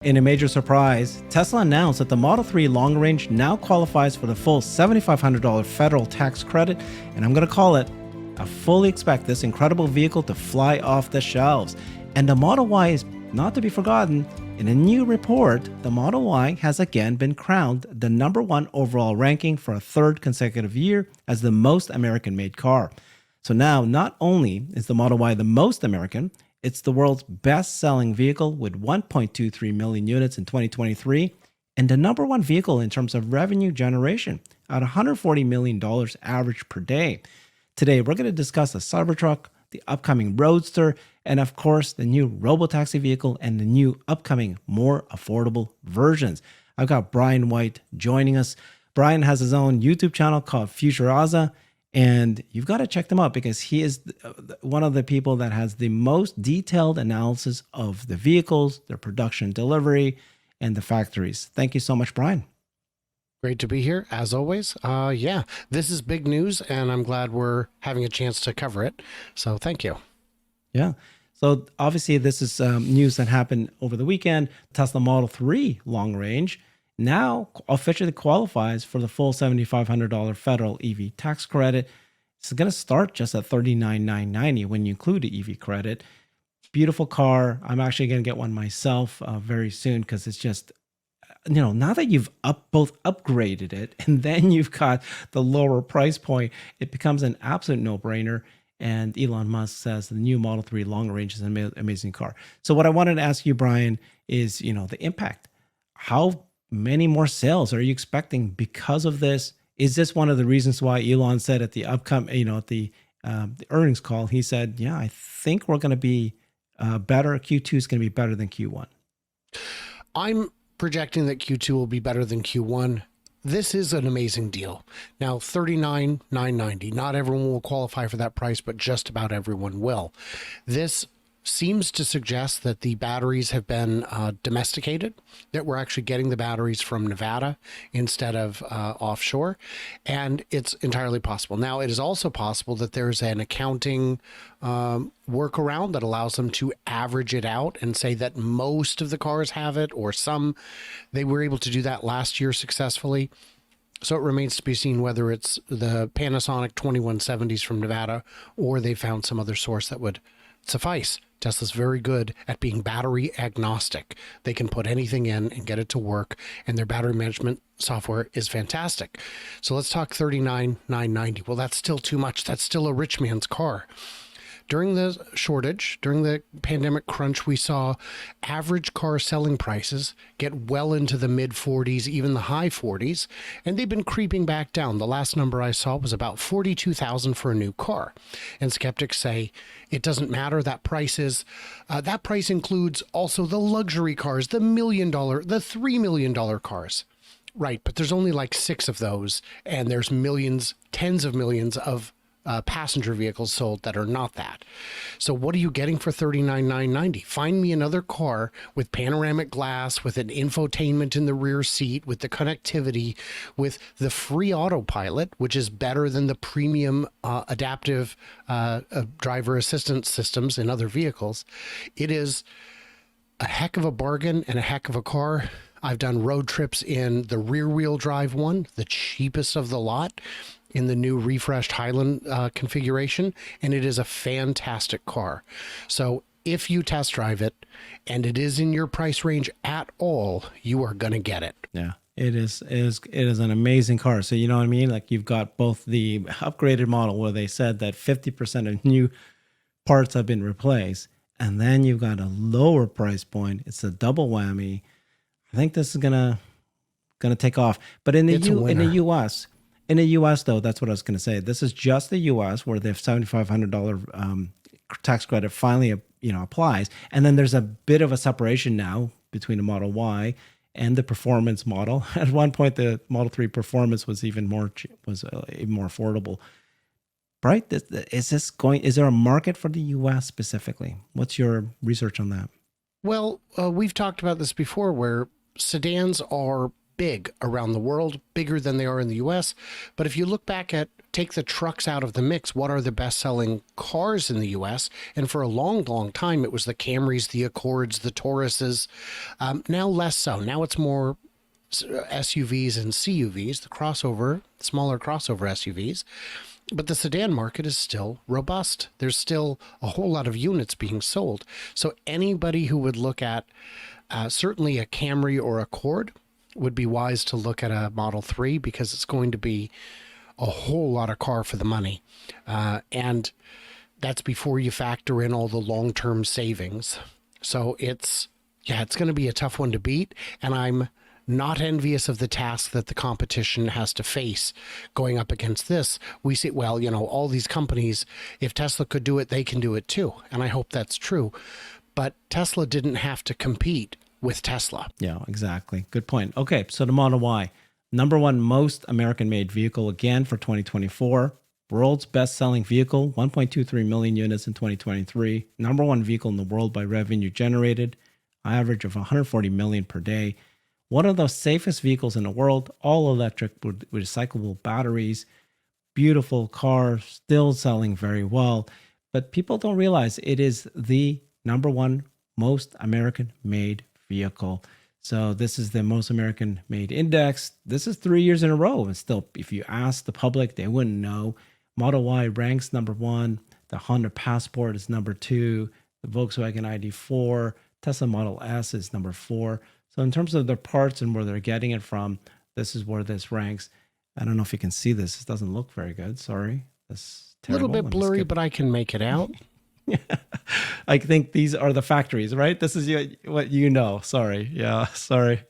In a major surprise, Tesla announced that the Model 3 long range now qualifies for the full $7,500 federal tax credit, and I'm going to call it, I fully expect this incredible vehicle to fly off the shelves. And the Model Y is not to be forgotten. In a new report, the Model Y has again been crowned the #1 overall ranking for a third consecutive year as the most American-made car. So now, not only is the Model Y the most American, it's the world's best-selling vehicle with 1.23 million units in 2023 and the #1 vehicle in terms of revenue generation at $140 million average per day. Today, we're going to discuss the Cybertruck, the upcoming Roadster, and of course, the new robotaxi vehicle and the new upcoming, more affordable versions. I've got Brian White joining us. Brian has his own YouTube channel called FutureAza, and you've got to check them out because he is one of the people that has the most detailed analysis of the vehicles, their production delivery, and the factories. Thank you so much, Brian. Great to be here, as always. Yeah, this is big news, and I'm glad we're having a chance to cover it. So thank you. Yeah. So obviously, this is news that happened over the weekend. Tesla Model 3 long range now officially qualifies for the full $7,500 federal EV tax credit. It's going to start just at $39,990 when you include the EV credit. Beautiful car. I'm actually going to get one myself very soon because it's just, now that you've both upgraded it and then you've got the lower price point, it becomes an absolute no-brainer. And Elon Musk says the new Model 3 long range is an amazing car. So what I wanted to ask you, Brian, is, the impact. How many more sales are you expecting because of this? Is this one of the reasons why Elon said at the upcoming, at the earnings call, he said, yeah, I think we're going to be better. Q2 is going to be better than Q1. I'm projecting that Q2 will be better than Q1. This is an amazing deal. Now, $39,990. Not everyone will qualify for that price, but just about everyone will. This seems to suggest that the batteries have been domesticated, that we're actually getting the batteries from Nevada instead of offshore, and it's entirely possible. Now, it is also possible that there's an accounting workaround that allows them to average it out and say that most of the cars have it, or some. They were able to do that last year successfully. So it remains to be seen whether it's the Panasonic 2170s from Nevada or they found some other source that would suffice. Tesla's very good at being battery agnostic. They can put anything in and get it to work, and their battery management software is fantastic. So let's talk $39,990. Well, that's still too much. That's still a rich man's car. During the shortage, during the pandemic crunch, we saw average car selling prices get well into the mid 40s, even the high 40s, and they've been creeping back down. The last number I saw was about $42,000 for a new car. And skeptics say it doesn't matter. That price includes also the luxury cars, the $1 million, the $3 million cars. Right, but there's only like 6 of those, and there's millions, tens of millions of passenger vehicles sold that are not that. So what are you getting for $39,990? Find me another car with panoramic glass, with an infotainment in the rear seat, with the connectivity, with the free autopilot, which is better than the premium adaptive driver assistance systems in other vehicles. It is a heck of a bargain and a heck of a car. I've done road trips in the rear-wheel drive one, the cheapest of the lot, in the new refreshed Highland configuration, and it is a fantastic car. So if you test drive it and it is in your price range at all, you are going to get it. Yeah, it is an amazing car. So you know what I mean? Like you've got both the upgraded model where they said that 50% of new parts have been replaced, and then you've got a lower price point. It's a double whammy. I think this is gonna take off. But in the U.S. though, that's what I was gonna say. This is just the U.S. where the $7,500 tax credit finally applies, and then there's a bit of a separation now between the Model Y and the performance model. At one point, the Model 3 performance was even more affordable. Right? Is there a market for the U.S. specifically? What's your research on that? Well, we've talked about this before, where sedans are big around the world, bigger than they are in the U.S. But if you look back at take the trucks out of the mix, what are the best-selling cars in the U.S.? And for a long, long time, it was the Camrys, the Accords, the Tauruses. Now less so. Now it's more SUVs and CUVs, the smaller crossover SUVs. But the sedan market is still robust. There's still a whole lot of units being sold. So anybody who would look at certainly a Camry or Accord would be wise to look at a Model 3, because it's going to be a whole lot of car for the money. And that's before you factor in all the long-term savings. So it's going to be a tough one to beat. And I'm not envious of the task that the competition has to face going up against this. We see, well, all these companies, if Tesla could do it, they can do it too. And I hope that's true. But Tesla didn't have to compete with Tesla. Yeah, exactly. Good point. Okay, so the Model Y, #1 most American-made vehicle again for 2024. World's best-selling vehicle, 1.23 million units in 2023. #1 vehicle in the world by revenue generated, average of 140 million per day. One of the safest vehicles in the world, all electric with recyclable batteries. Beautiful car, still selling very well. But people don't realize it is the #1 most American-made vehicle. So this is the most American-made index. This is 3 years in a row. And still, if you ask the public, they wouldn't know. Model Y ranks #1. The Honda Passport is #2. The Volkswagen ID4. Tesla Model S is #4. So in terms of the parts and where they're getting it from, this is where this ranks. I don't know if you can see this. It doesn't look very good. Sorry. That's terrible. A little bit blurry, but I can make it out. I think these are the factories, right? This is what you know. Sorry. Yeah, sorry.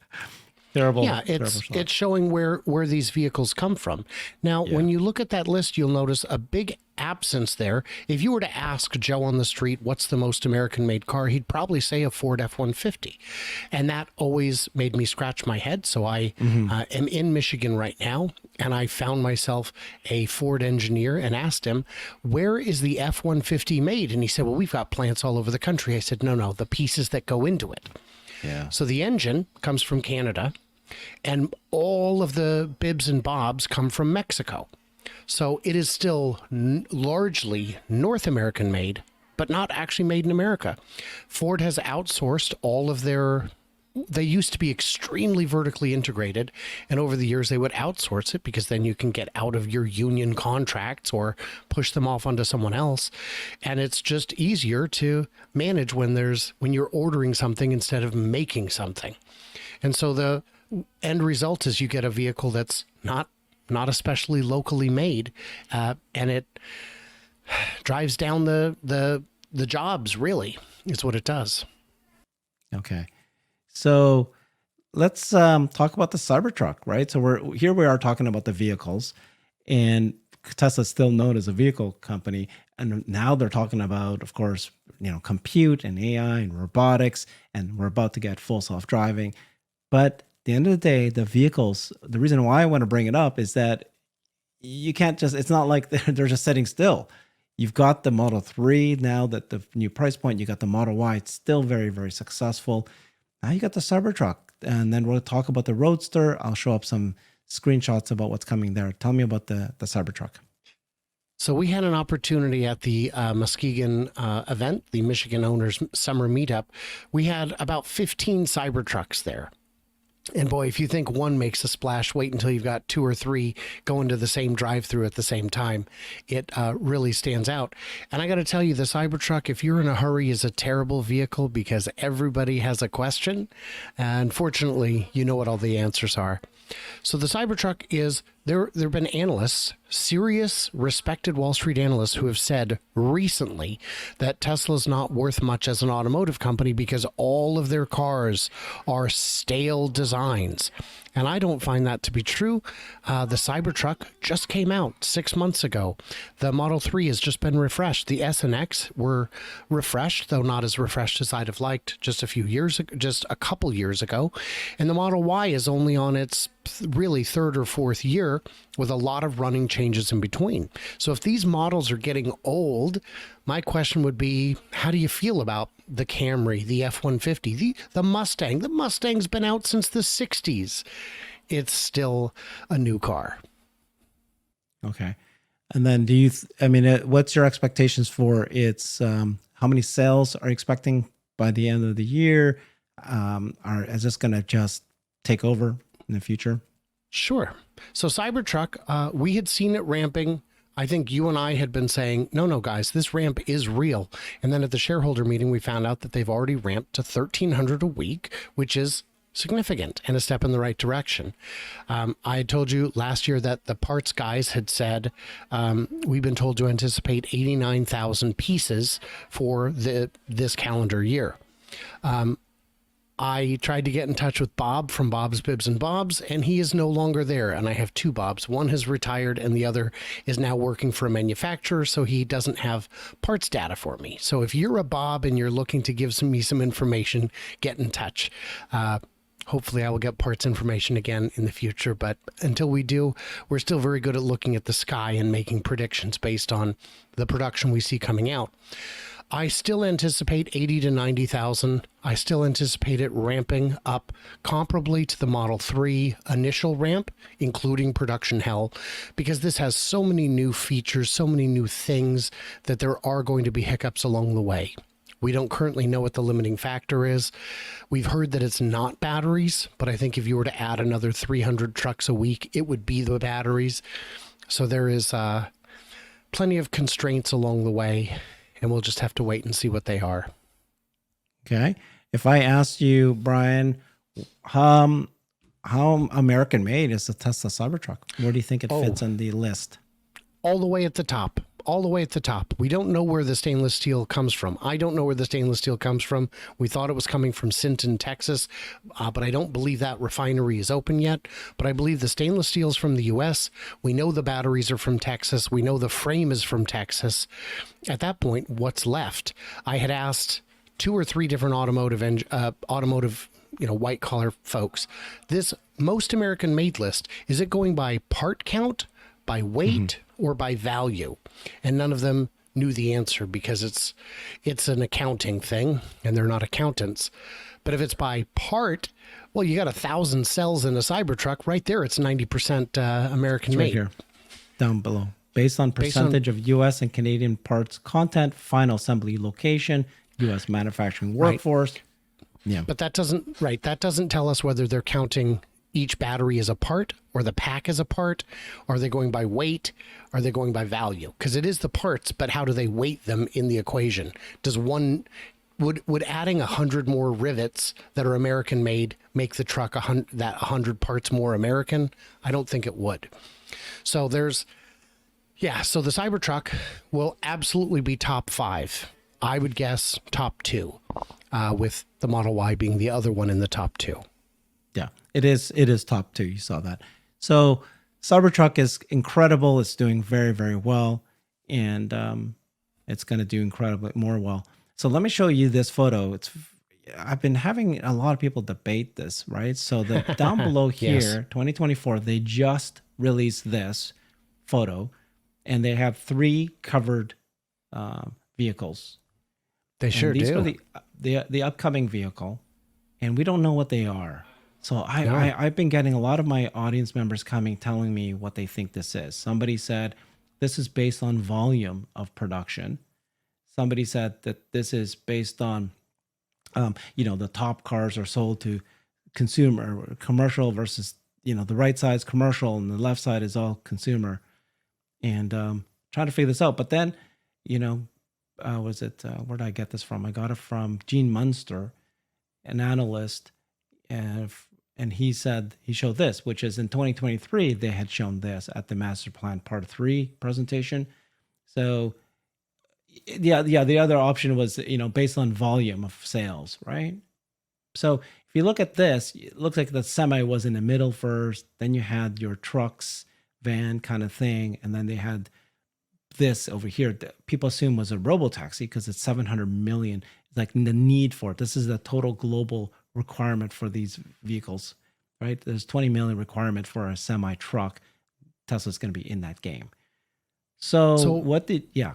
Terrible. Yeah, it's showing where these vehicles come from. Now, when you look at that list, you'll notice a big absence there. If you were to ask Joe on the street, what's the most American-made car, he'd probably say a Ford F-150. And that always made me scratch my head. So I am in Michigan right now, and I found myself a Ford engineer and asked him, where is the F-150 made? And he said, well, we've got plants all over the country. I said, no, the pieces that go into it. Yeah. So the engine comes from Canada, and all of the bibs and bobs come from Mexico. So it is still largely North American made, but not actually made in America. Ford has outsourced all of they used to be extremely vertically integrated, and over the years they would outsource it because then you can get out of your union contracts or push them off onto someone else. And it's just easier to manage when you're ordering something instead of making something. And so the end result is you get a vehicle that's not especially locally made, and it drives down the jobs, really, is what it does. Okay. So let's talk about the Cybertruck, right? So we are talking about the vehicles, and Tesla's still known as a vehicle company. And now they're talking about, of course, compute and AI and robotics, and we're about to get full self-driving. But at the end of the day, the vehicles, the reason why I want to bring it up is that you can't it's not like they're just sitting still. You've got the Model 3 now, that the new price point. You got the Model Y. It's still very, very successful. Now you got the Cybertruck, and then we'll talk about the Roadster. I'll show up some screenshots about what's coming there. Tell me about the Cybertruck. So we had an opportunity at the Muskegon event, the Michigan Owners Summer Meetup. We had about 15 Cybertrucks there. And boy, if you think one makes a splash, wait until you've got 2 or 3 going to the same drive-through at the same time. It really stands out. And I got to tell you, the Cybertruck, if you're in a hurry, is a terrible vehicle because everybody has a question. And fortunately, you know what all the answers are. So the Cybertruck is, there have been analysts, serious, respected Wall Street analysts, who have said recently that Tesla's not worth much as an automotive company because all of their cars are stale designs. And I don't find that to be true. The Cybertruck just came out 6 months ago. The Model 3 has just been refreshed. The S and X were refreshed, though not as refreshed as I'd have liked just a couple years ago. And the Model Y is only on its really 3rd or 4th year, with a lot of running changes in between. So if these models are getting old, my question would be, how do you feel about the Camry, the F-150, the Mustang? The Mustang's been out since the 60s. It's still a new car. Okay. And then what's your expectations for its, how many sales are you expecting by the end of the year? Is this going to just take over in the future? Sure. So Cybertruck, we had seen it ramping. I think you and I had been saying, no, guys, this ramp is real. And then at the shareholder meeting, we found out that they've already ramped to 1,300 a week, which is significant and a step in the right direction. I had told you last year that the parts guys had said, we've been told to anticipate 89,000 pieces for this calendar year. I tried to get in touch with Bob from Bob's Bibs and Bobs, and he is no longer there. And I have two Bobs. One has retired and the other is now working for a manufacturer, so he doesn't have parts data for me. So if you're a Bob and you're looking to give me some information, get in touch. Hopefully I will get parts information again in the future, but until we do, we're still very good at looking at the sky and making predictions based on the production we see coming out. I still anticipate 80 to 90,000. I still anticipate it ramping up comparably to the Model 3 initial ramp, including production hell, because this has so many new features, so many new things that there are going to be hiccups along the way. We don't currently know what the limiting factor is. We've heard that it's not batteries, but I think if you were to add another 300 trucks a week, it would be the batteries. So there is plenty of constraints along the way, and we'll just have to wait and see what they are. Okay. If I asked you, Brian, how American made is the Tesla Cybertruck? Where do you think it fits on the list? All the way at the top. All the way at the top. We don't know where the stainless steel comes from. I don't know where the stainless steel comes from. We thought it was coming from Sinton, Texas, but I don't believe that refinery is open yet. But I believe the stainless steel is from the U.S. We know the batteries are from Texas. We know the frame is from Texas. At that point, what's left? I had asked 2 or 3 different automotive white collar folks. This most American made list, is it going by part count, by weight, or by value? And none of them knew the answer because it's an accounting thing and they're not accountants. But if it's by part, well, you got 1,000 cells in a Cybertruck right there. It's 90% American made. Right here, down below. Based on percentage of U.S. and Canadian parts content, final assembly location, U.S. manufacturing workforce. Right. Yeah. But that doesn't tell us whether they're counting each battery as a part or the pack as a part. Are they going by weight? Are they going by value? Because it is the parts, but how do they weight them in the equation? Does one would adding 100 more rivets that are American made make the truck 100 parts more American? I don't think it would. So so the Cybertruck will absolutely be top 5. I would guess top 2, with the Model Y being the other one in the top 2. Yeah, it is top 2. You saw that. So Cybertruck is incredible. It's doing very, very well, and it's going to do incredibly more well. So let me show you this photo. I've been having a lot of people debate this, right? So the down below here, yes. 2024, they just released this photo, and they have 3 covered vehicles. They sure do. These are the upcoming vehicle, and we don't know what they are. So I've been getting a lot of my audience members telling me what they think this is. Somebody said this is based on volume of production. Somebody said that this is based on, the top cars are sold to consumer, commercial versus, the right side is commercial and the left side is all consumer. And trying to figure this out. But then, where did I get this from? I got it from Gene Munster, an analyst, and he said he showed this, which is in 2023 they had shown this at the Master Plan Part 3 presentation. So the other option was based on volume of sales, right? So if you look at this, it looks like the semi was in the middle first, then you had your trucks, van kind of thing, and then they had this over here that people assume was a robotaxi because it's 700 million, like the need for it. This is the total global requirement for these vehicles, right? There's 20 million requirement for a semi truck. Tesla's going to be in that game. So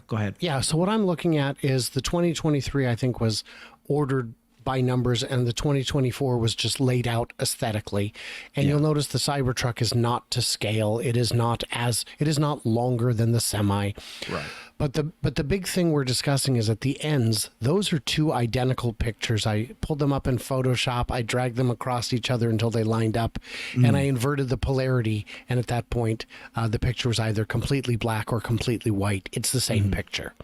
go ahead. Yeah. So what I'm looking at is the 2023, I think, was ordered by numbers, and the 2024 was just laid out aesthetically. And you'll notice the Cybertruck is not to scale. It is not longer than the Semi. Right. But the big thing we're discussing is at the ends, those are two identical pictures. I pulled them up in Photoshop. I dragged them across each other until they lined up, and I inverted the polarity. And at that point, the picture was either completely black or completely white. It's the same picture.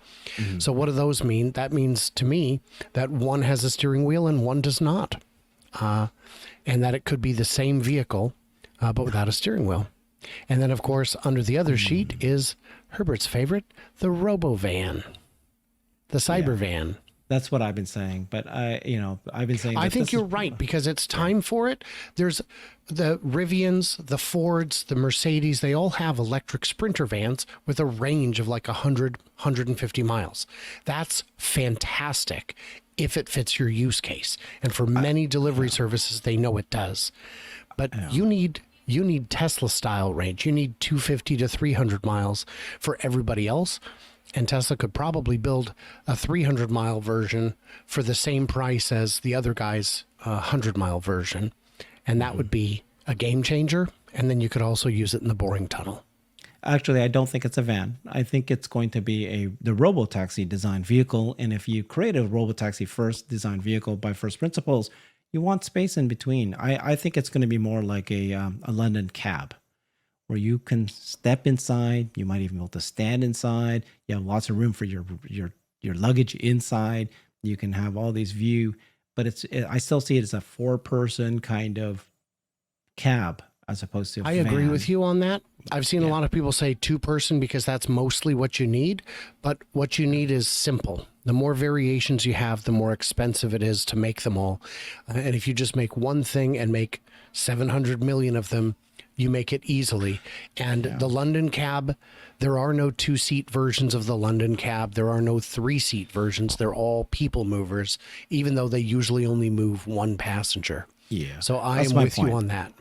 So what do those mean? That means to me that one has a steering wheel and one does not, and that it could be the same vehicle, but without a steering wheel. And then, of course, under the other sheet is Herbert's favorite, the Robovan, the Cybervan. That's what I've been saying. But I've been saying. I think you're right, because it's time for it. There's the Rivians, the Fords, the Mercedes. They all have electric Sprinter vans with a range of like 100, 150 miles. That's fantastic if it fits your use case. And for many delivery services, they know it does. But you need Tesla style range. You need 250 to 300 miles for everybody else. And Tesla could probably build a 300-mile version for the same price as the other guy's 100-mile version. And that would be a game changer. And then you could also use it in the boring tunnel. Actually, I don't think it's a van. I think it's going to be the robotaxi design vehicle. And if you create a robotaxi first design vehicle by first principles, you want space in between. I think it's going to be more like a London cab, where you can step inside. You might even be able to stand inside. You have lots of room for your luggage inside. You can have all these view, but I still see it as a 4-person kind of cab as opposed to a I van. agree with you on that. I've seen a lot of people say 2-person because that's mostly what you need, but what you need is simple. The more variations you have, the more expensive it is to make them all. And if you just make one thing and make 700 million of them, you make it easily. And the London cab, there are no 2-seat versions of the London cab. There are no 3-seat versions. They're all people movers, even though they usually only move one passenger. Yeah. So I am with you on that.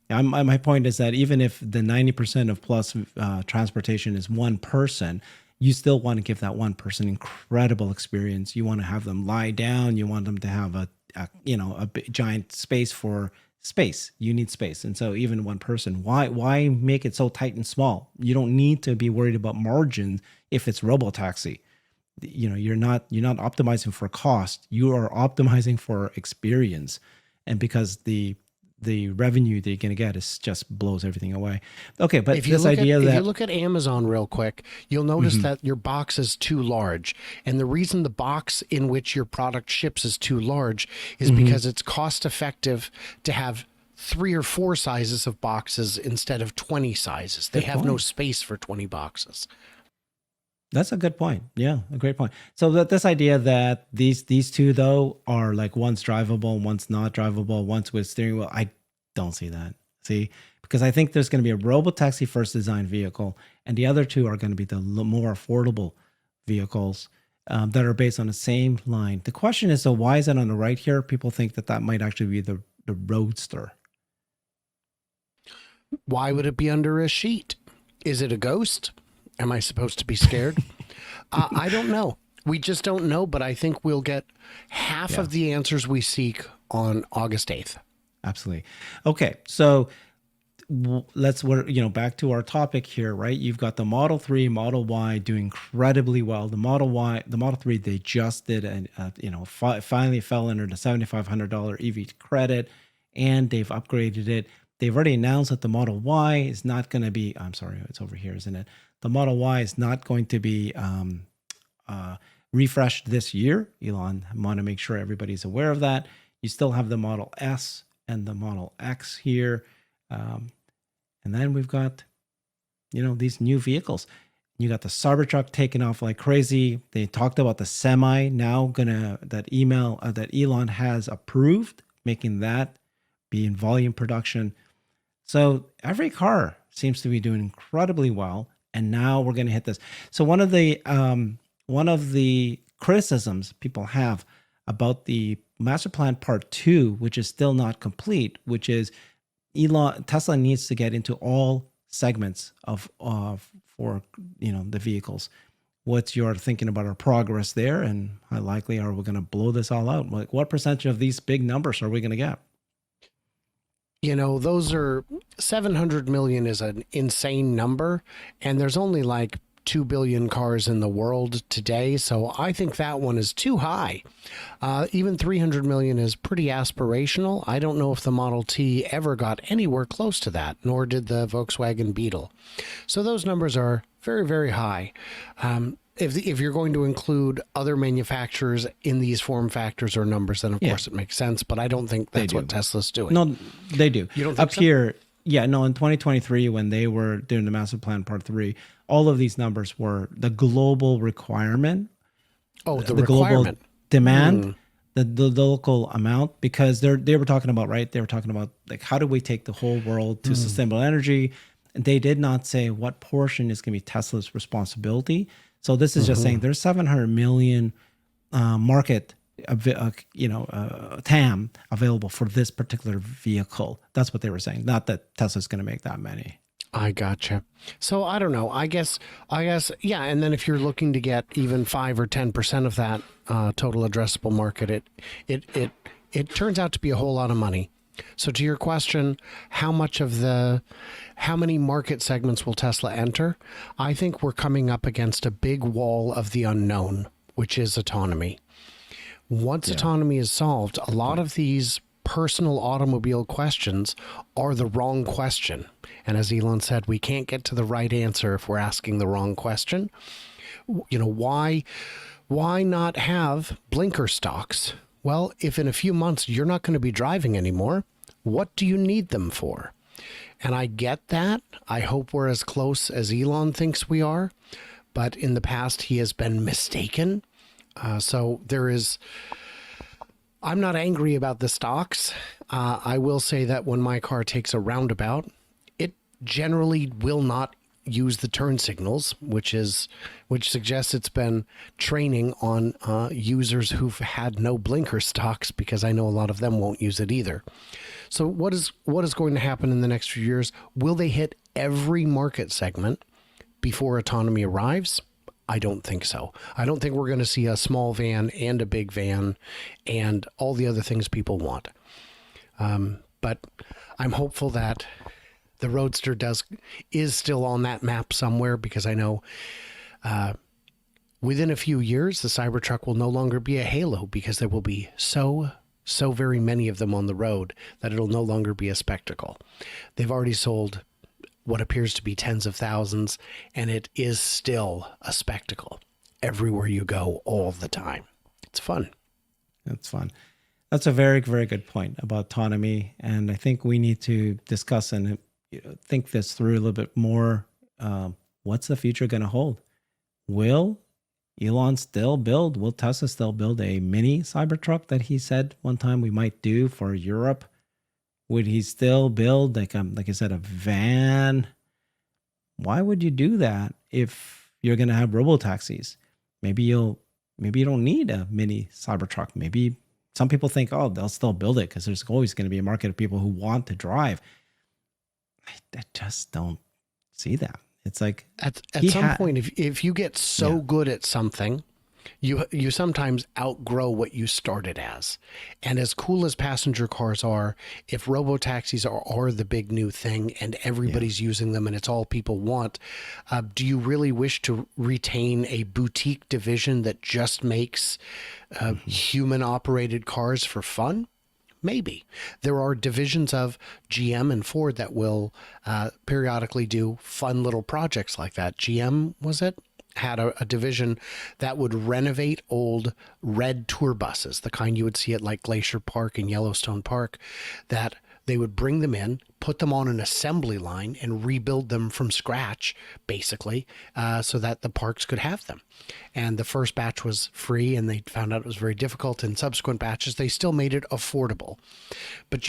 My point is that even if the 90% of plus transportation is one person, you still want to give that one person incredible experience. You want to have them lie down. You want them to have a giant space for space. You need space. And so even one person, why make it so tight and small? You don't need to be worried about margins if it's robotaxi. You're not optimizing for cost. You are optimizing for experience. And because the revenue that you're going to get just blows everything away. Okay, but if you look at Amazon real quick, you'll notice that your box is too large. And the reason the box in which your product ships is too large is because it's cost effective to have 3 or 4 sizes of boxes instead of 20 sizes. They have no space for 20 boxes. That's a good point. Yeah, a great point. So this idea that these two though are like one's drivable, one's not drivable, one's with steering wheel, I don't see that. See, because I think there's going to be a robotaxi first design vehicle, and the other two are going to be the more affordable vehicles that are based on the same line. The question is, so why is it on the right here? People think that might actually be the Roadster. Why would it be under a sheet? Is it a ghost? Am I supposed to be scared? I don't know. We just don't know, but I think we'll get half of the answers we seek on August 8th. Absolutely. Okay, so we're back to our topic here, right? You've got the Model 3, Model Y doing incredibly well. The Model 3, they just did, and finally fell under the $7,500 EV credit, and they've upgraded it. They've already announced that the Model Y is not going to be. I'm sorry, it's over here, isn't it? The Model Y is not going to be refreshed this year. Elon, I want to make sure everybody's aware of that. You still have the Model S and the Model X here. And then we've got, these new vehicles. You got the Cybertruck taking off like crazy. They talked about the Semi now that Elon has approved, making that be in volume production. So every car seems to be doing incredibly well. And now we're going to hit this. So one of the criticisms people have about the Master Plan Part 2, which is still not complete, which is Tesla needs to get into all segments for the vehicles. what's your thinking about our progress there, and how likely are we going to blow this all out? Like, what percentage of these big numbers are we going to get? Those are 700 million is an insane number, and there's only like 2 billion cars in the world today. So I think that one is too high. Even 300 million is pretty aspirational. I don't know if the Model T ever got anywhere close to that, nor did the Volkswagen Beetle. So those numbers are very, very high. If you're going to include other manufacturers in these form factors or numbers, then of course it makes sense. But I don't think that's what Tesla's doing. No, they do. You don't think Up so? here, yeah, no, in 2023, when they were doing the Master Plan Part 3, all of these numbers were the global requirement. Oh, the global requirement. demand, the local amount, because they were talking about, right? They were talking about, like, how do we take the whole world to sustainable energy? And they did not say what portion is going to be Tesla's responsibility. So this is just saying there's 700 million market, TAM available for this particular vehicle. That's what they were saying. Not that Tesla's going to make that many. I gotcha. So I don't know. I guess, yeah. And then if you're looking to get even 5 or 10% of that total addressable market, it turns out to be a whole lot of money. So to your question, how many market segments will Tesla enter? I think we're coming up against a big wall of the unknown, which is autonomy. Once autonomy is solved, a lot of these personal automobile questions are the wrong question. And as Elon said, we can't get to the right answer if we're asking the wrong question. Why not have blinker stocks? Well, if in a few months you're not going to be driving anymore, what do you need them for? And I get that. I hope we're as close as Elon thinks we are. But in the past, he has been mistaken. So I'm not angry about the stocks. I will say that when my car takes a roundabout, it generally will not use the turn signals, which suggests it's been training on users who've had no blinker stocks, because I know a lot of them won't use it either. So what is going to happen in the next few years? Will they hit every market segment before autonomy arrives? I don't think so. I don't think we're going to see a small van and a big van and all the other things people want. But I'm hopeful that the Roadster is still on that map somewhere, because I know within a few years, the Cybertruck will no longer be a halo, because there will be so very many of them on the road that it'll no longer be a spectacle. They've already sold what appears to be tens of thousands, and it is still a spectacle everywhere you go all the time. It's fun. It's fun. That's a very, very good point about autonomy. And I think we need to discuss and think this through a little bit more. What's the future going to hold? Will Elon will Tesla still build a mini Cybertruck that he said one time we might do for Europe? Would he still build, like I said, a van? Why would you do that if you're going to have robo-taxis? Maybe you don't need a mini Cybertruck. Maybe some people think, oh, they'll still build it because there's always going to be a market of people who want to drive. I just don't see that. It's like at some point, if you get so good at something, you sometimes outgrow what you started as. And as cool as passenger cars are, if robo-taxis are the big new thing and everybody's using them and it's all people want, do you really wish to retain a boutique division that just makes human-operated cars for fun? Maybe. There are divisions of GM and Ford that will periodically do fun little projects like that. GM, had a division that would renovate old red tour buses, the kind you would see at like Glacier Park and Yellowstone Park, that they would bring them in, put them on an assembly line and rebuild them from scratch, basically, so that the parks could have them. And the first batch was free, and they found out it was very difficult. In subsequent batches, they still made it affordable. But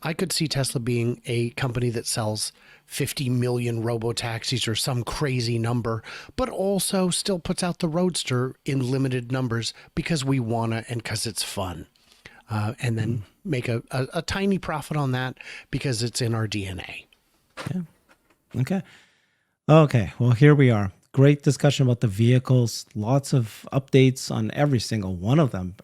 I could see Tesla being a company that sells 50 million robo-taxis or some crazy number, but also still puts out the Roadster in limited numbers because we want to and because it's fun. And then make a tiny profit on that because it's in our DNA. Yeah. Okay. Well, here we are. Great discussion about the vehicles, lots of updates on every single one of them,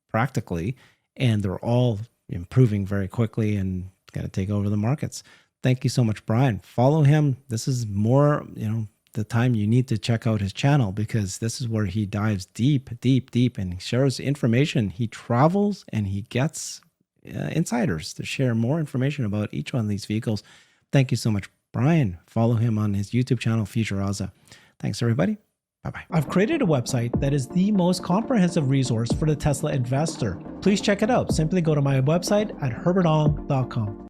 practically, and they're all improving very quickly and going to take over the markets. Thank you so much, Brian. Follow him. This is more, the time you need to check out his channel, because this is where he dives deep, and he shares information. He travels and he gets insiders to share more information about each one of these vehicles. Thank you so much, Brian. Follow him on his YouTube channel, FutureAza. Thanks, everybody. Bye-bye. I've created a website that is the most comprehensive resource for the Tesla investor. Please check it out. Simply go to my website at herbertong.com.